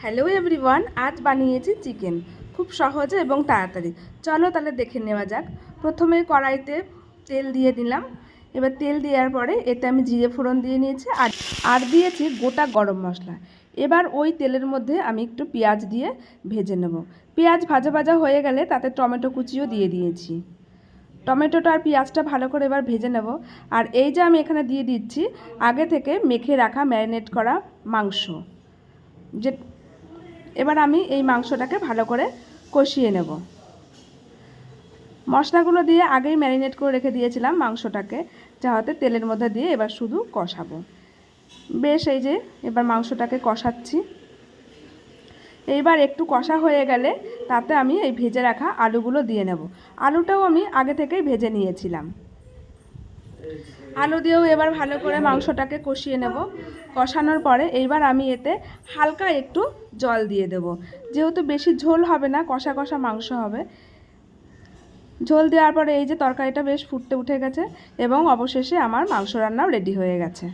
Hello everyone, আজ বানিয়েছি chicken খুব সহজে এবং তাড়াতাড়ি। চলো তাহলে দেখে নেওয়া যাক। প্রথমে কড়াইতে তেল দিয়ে দিলাম। এবার তেল দেওয়ার পরে এতে আমি জিরে ফোড়ন দিয়ে নিয়েছি আর দিয়েছি গোটা গরম মশলা। এবার ওই তেলের মধ্যে আমি একটু পেঁয়াজ দিয়ে ভেজে নেব। পেঁয়াজ ভাজা ভাজা হয়ে গেলে তাতে টমেটো কুচিও দিয়ে দিয়েছি। টমেটোটা আর পেঁয়াজটা ভালো করে এবার ভেজে নেব। আর এই যে আমি এখানে দিয়ে দিচ্ছি আগে থেকে মেখে রাখা ম্যারিনেট করা মাংস। যে এবার আমি এই মাংসটাকে ভালো করে কষিয়ে নেব। মশলাগুলো দিয়ে আগেই ম্যারিনেট করে রেখে দিয়েছিলাম মাংসটাকে, যাতে তেলের মধ্যে দিয়ে এবার শুধু কষাবো। বেশ, এই যে এবার মাংসটাকে কষাচ্ছি। এইবার একটু কষা হয়ে গেলে তাতে আমি এই ভেজে রাখা আলুগুলো দিয়ে নেব। আলুটাও আমি আগে থেকেই ভেজে নিয়েছিলাম। আলু দিয়েও এবার ভালো করে মাংসটাকে কষিয়ে নেব। কষানোর পরে এইবার আমি এতে হালকা একটু জল দিয়ে দেব, যেহেতু বেশি ঝোল হবে না, কষা কষা মাংস হবে। ঝোল দেওয়ার পরে এই যে তরকারিটা বেশ ফুটতে উঠে গেছে এবং অবশেষে আমার মাংস রান্নাও রেডি হয়ে গেছে।